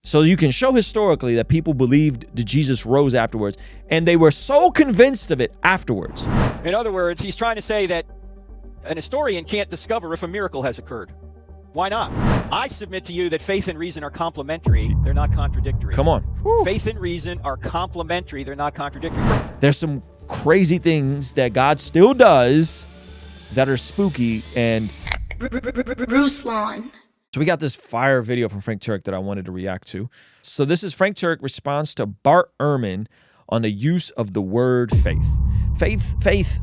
So you can show historically that people believed that Jesus rose afterwards, and they were so convinced of it afterwards. In other words, he's trying to say that an historian can't discover if a miracle has occurred. Why not? I submit to you that faith and reason are complementary. They're not contradictory. Come on. Woo. Faith and reason are complementary. They're not contradictory. There's some crazy things that God still does that are spooky. And Ruslan. So we got this fire video from Frank Turek that I wanted to react to. So this is Frank Turek response to Bart Ehrman on the use of the word faith. Faith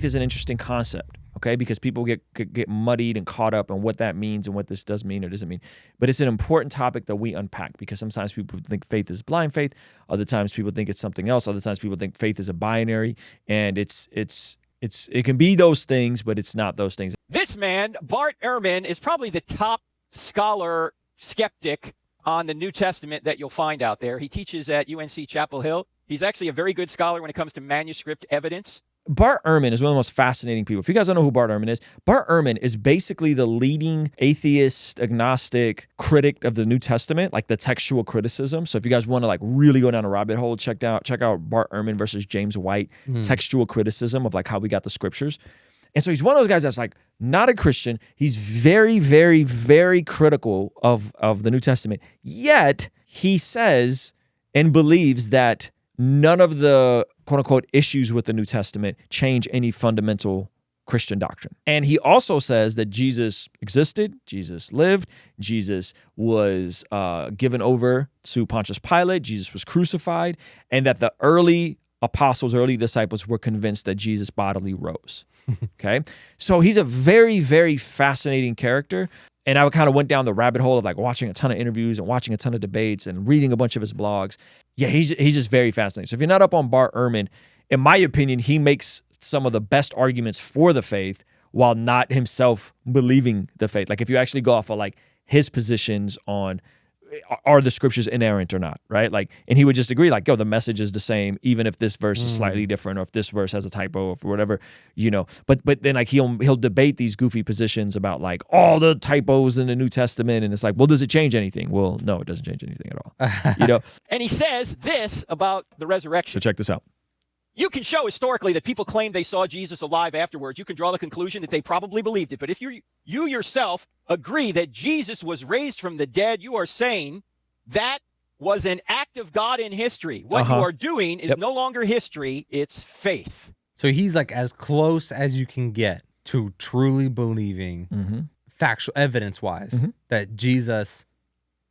is an interesting concept, okay? Because people get muddied and caught up on what that means and what this does mean or doesn't mean. But it's an important topic that we unpack, because sometimes people think faith is blind faith. Other times people think it's something else. Other times people think faith is a binary, and it can be those things, but it's not those things. This man, Bart Ehrman, is probably the top scholar skeptic on the New Testament that you'll find out there. He teaches at UNC Chapel Hill. He's actually a very good scholar when it comes to manuscript evidence. Bart Ehrman is one of the most fascinating people. If you guys don't know who Bart Ehrman is, Bart Ehrman is basically the leading atheist, agnostic critic of the New Testament, like the textual criticism. So if you guys want to like really go down a rabbit hole, check out Bart Ehrman versus James White, textual criticism of like how we got the scriptures. And so he's one of those guys that's like not a Christian. He's very, very, very critical of the New Testament. Yet he says and believes that none of the quote unquote issues with the New Testament change any fundamental Christian doctrine. And he also says that Jesus existed, Jesus lived, Jesus was given over to Pontius Pilate, Jesus was crucified, and that the early apostles, early disciples were convinced that Jesus bodily rose. Okay? So he's a very, very fascinating character. And I kind of went down the rabbit hole of like watching a ton of interviews and watching a ton of debates and reading a bunch of his blogs. Yeah, he's just very fascinating. So if you're not up on Bart Ehrman, in my opinion, he makes some of the best arguments for the faith while not himself believing the faith. Like if you actually go off of like his positions on are the scriptures inerrant or not, right? Like, and he would just agree, like, yo, the message is the same, even if this verse is slightly different, or if this verse has a typo, or whatever, you know. But then like he'll debate these goofy positions about like all the typos in the New Testament, and it's like, well, does it change anything? Well, no, it doesn't change anything at all, you know. And he says this about the resurrection. So check this out. You can show historically that people claim they saw Jesus alive afterwards. You can draw the conclusion that they probably believed it. But if you yourself agree that Jesus was raised from the dead, you are saying that was an act of God in history. What you are doing is no longer history, it's faith. So he's like as close as you can get to truly believing, factual evidence-wise, that Jesus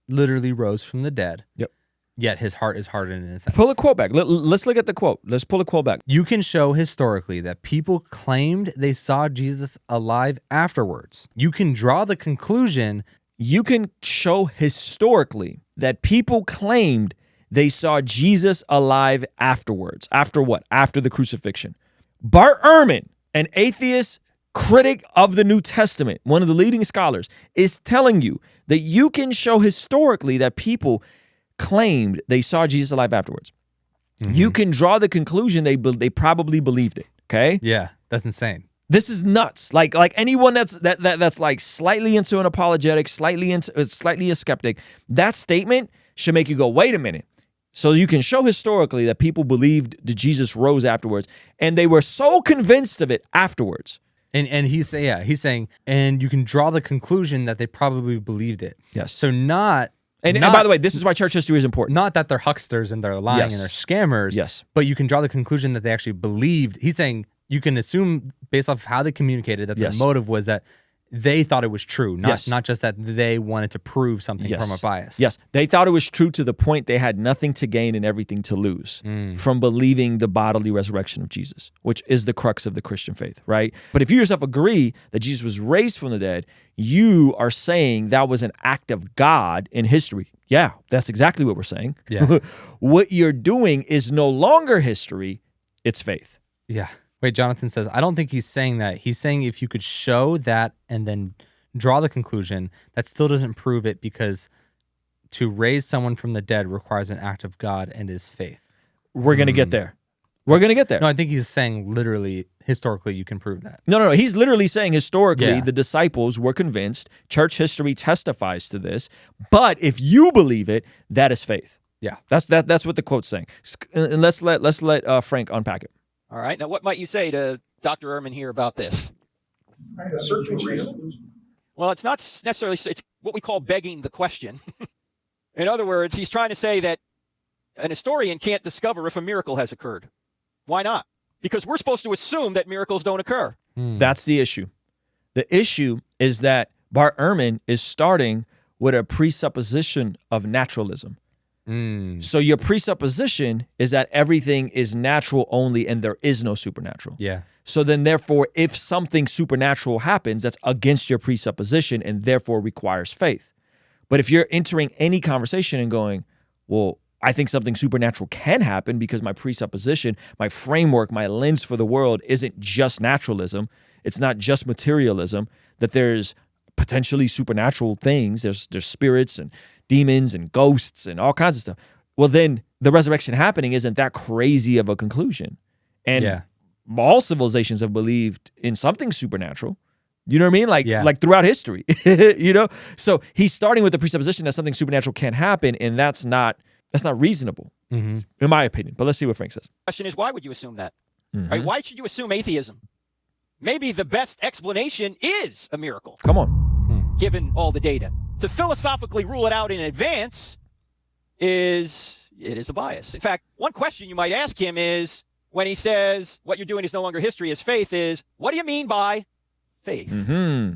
literally rose from the dead. Yep. Yet his heart is hardened in a sense. Pull a quote back. Let's look at the quote. Let's pull a quote back. You can show historically that people claimed they saw Jesus alive afterwards. You can draw the conclusion. You can show historically that people claimed they saw Jesus alive afterwards. After what? After the crucifixion. Bart Ehrman, an atheist critic of the New Testament, one of the leading scholars, is telling you that you can show historically that people claimed they saw Jesus alive afterwards. You can draw the conclusion they probably believed it. Okay? Yeah, that's insane. This is nuts. Like anyone that's like slightly into an apologetic, slightly a skeptic, that statement should make you go, wait a minute. So you can show historically that people believed that Jesus rose afterwards, and they were so convinced of it afterwards. And he's saying, and you can draw the conclusion that they probably believed it. Yes. So not. And by the way, this is why church history is important. Not that they're hucksters and they're lying and they're scammers. Yes. But you can draw the conclusion that they actually believed. He's saying you can assume based off how they communicated that their motive was that they thought it was true, not just that they wanted to prove something from a bias. Yes, they thought it was true to the point they had nothing to gain and everything to lose from believing the bodily resurrection of Jesus, which is the crux of the Christian faith, right? But if you yourself agree that Jesus was raised from the dead, you are saying that was an act of God in history. Yeah, that's exactly what we're saying. Yeah. What you're doing is no longer history, it's faith. Yeah. Wait, Jonathan says, I don't think he's saying that. He's saying if you could show that and then draw the conclusion, that still doesn't prove it, because to raise someone from the dead requires an act of God and is faith. We're going to get there. We're going to get there. No, I think he's saying literally historically you can prove that. No. He's literally saying historically Yeah. the disciples were convinced. Church history testifies to this. But if you believe it, that is faith. Yeah. That's what the quote's saying. And let's let Frank unpack it. All right. Now, what might you say to Dr. Ehrman here about this? A search for reason. Well, it's not necessarily, it's what we call begging the question. In other words, he's trying to say that an historian can't discover if a miracle has occurred. Why not? Because we're supposed to assume that miracles don't occur. That's the issue. The issue is that Bart Ehrman is starting with a presupposition of naturalism. So your presupposition is that everything is natural only and there is no supernatural. Yeah. So then therefore, if something supernatural happens, that's against your presupposition and therefore requires faith. But if you're entering any conversation and going, well, I think something supernatural can happen because my presupposition, my framework, my lens for the world isn't just naturalism. It's not just materialism, that there's potentially supernatural things. There's spirits and demons and ghosts and all kinds of stuff. Well, then the resurrection happening isn't that crazy of a conclusion. And all civilizations have believed in something supernatural. You know what I mean? Like throughout history, you know? So he's starting with the presupposition that something supernatural can happen, and that's not reasonable, in my opinion. But let's see what Frank says. The question is, why would you assume that? Right? Why should you assume atheism? Maybe the best explanation is a miracle. Come on. Given all the data. To philosophically rule it out in advance is a bias. In fact, one question you might ask him is, when he says what you're doing is no longer history, is faith, is what do you mean by faith?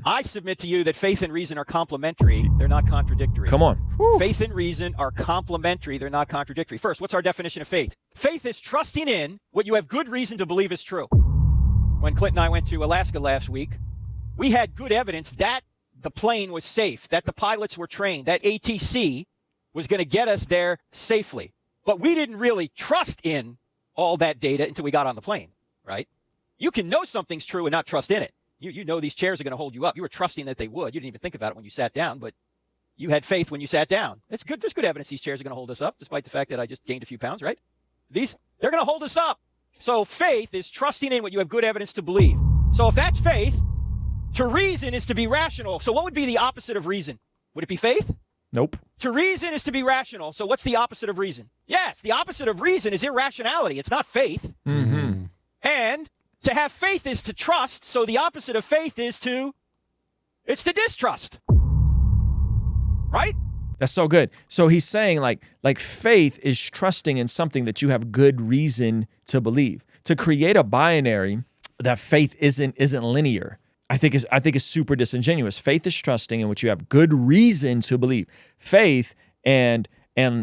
I submit to you that faith and reason are complementary. They're not contradictory. Come on. Faith and reason are complementary. They're not contradictory. First, what's our definition of faith? Faith is trusting in what you have good reason to believe is true. When Clint and I went to Alaska last week, we had good evidence that the plane was safe, that the pilots were trained, that ATC was going to get us there safely. But we didn't really trust in all that data until we got on the plane, right? You can know something's true and not trust in it. You know these chairs are going to hold you up. You were trusting that they would. You didn't even think about it when you sat down, but you had faith when you sat down. It's good. There's good evidence these chairs are going to hold us up, despite the fact that I just gained a few pounds, right? They're going to hold us up. So faith is trusting in what you have good evidence to believe. So if that's faith, to reason is to be rational. So what would be the opposite of reason? Would it be faith? Nope. To reason is to be rational. So what's the opposite of reason? Yes, the opposite of reason is irrationality. It's not faith. And to have faith is to trust. So the opposite of faith is to distrust. Right? That's so good. So he's saying like faith is trusting in something that you have good reason to believe. To create a binary that faith isn't linear, I think is super disingenuous. Faith is trusting in what you have good reason to believe. Faith and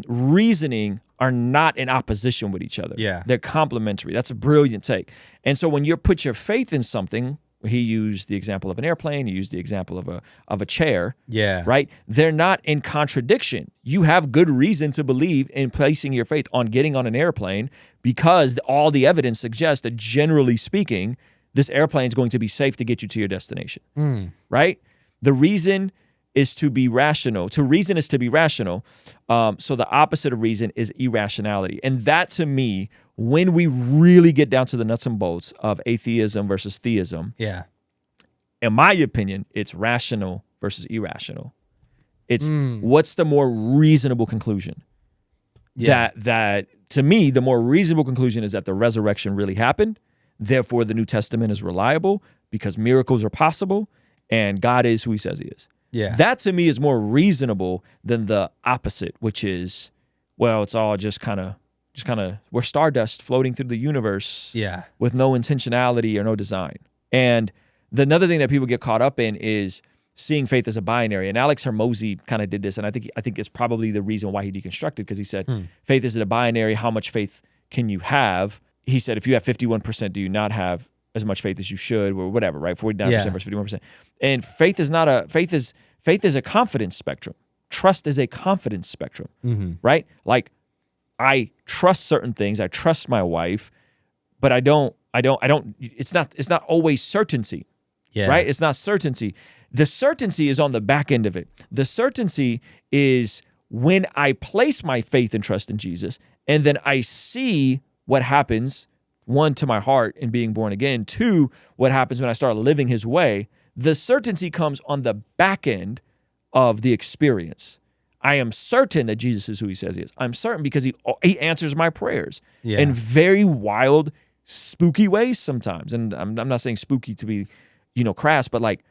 reasoning are not in opposition with each other. Yeah. They're complementary. That's a brilliant take. And so when you put your faith in something, he used the example of an airplane, he used the example of a chair. Yeah. Right? They're not in contradiction. You have good reason to believe in placing your faith on getting on an airplane because all the evidence suggests that generally speaking, this airplane is going to be safe to get you to your destination. Right? The reason is to be rational. To reason is to be rational. So the opposite of reason is irrationality. And that, to me, when we really get down to the nuts and bolts of atheism versus theism, in my opinion, it's rational versus irrational. It's what's the more reasonable conclusion? That to me, the more reasonable conclusion is that the resurrection really happened. Therefore, the New Testament is reliable because miracles are possible and God is who he says he is. Yeah. That to me is more reasonable than the opposite, which is, well, it's all just kind of we're stardust floating through the universe with no intentionality or no design. And another thing that people get caught up in is seeing faith as a binary. And Alex Hermosi kind of did this, and I think it's probably the reason why he deconstructed, because he said faith isn't a binary. How much faith can you have? He said if you have 51%, do you not have as much faith as you should, or whatever, right? 49% versus 51%. And faith is a confidence spectrum. Trust is a confidence spectrum, right? Like I trust certain things. I trust my wife, but I don't, it's not always certainty, right? It's not certainty. The certainty is on the back end of it. The certainty is when I place my faith and trust in Jesus, and then I see what happens one, to my heart in being born again, two, what happens when I start living his way, the certainty comes on the back end of the experience. I am certain that Jesus is who he says he is. I'm certain because he answers my prayers in very wild, spooky ways sometimes. And I'm not saying spooky to be, crass, but like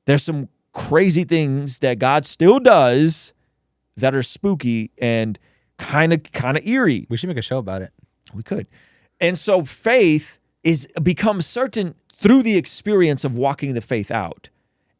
there's some crazy things that God still does that are spooky and kind of eerie. We should make a show about it. We could. And so faith becomes certain through the experience of walking the faith out.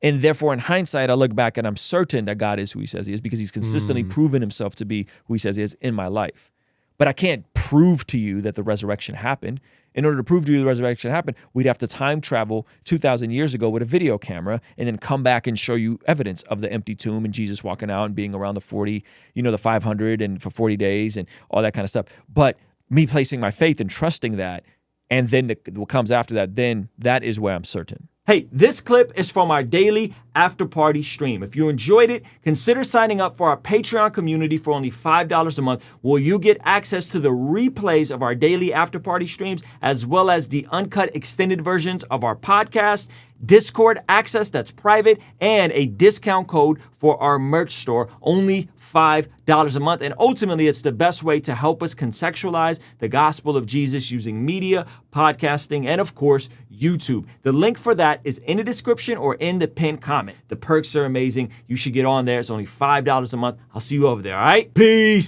And therefore, in hindsight, I look back and I'm certain that God is who he says he is because he's consistently proven himself to be who he says he is in my life. But I can't prove to you that the resurrection happened. In order to prove to you the resurrection happened, we'd have to time travel 2,000 years ago with a video camera and then come back and show you evidence of the empty tomb and Jesus walking out and being around the 40, the 500 and for 40 days and all that kind of stuff. But me placing my faith and trusting that, and then what comes after that, then that is where I'm certain. Hey, this clip is from our daily after party stream. If you enjoyed it, consider signing up for our Patreon community for only $5 a month, where you get access to the replays of our daily after party streams, as well as the uncut extended versions of our podcast, Discord access that's private, and a discount code for our merch store, only $5 a month. And ultimately, it's the best way to help us contextualize the gospel of Jesus using media, podcasting, and of course, YouTube. The link for that is in the description or in the pinned comment. The perks are amazing. You should get on there. It's only $5 a month. I'll see you over there, all right? Peace.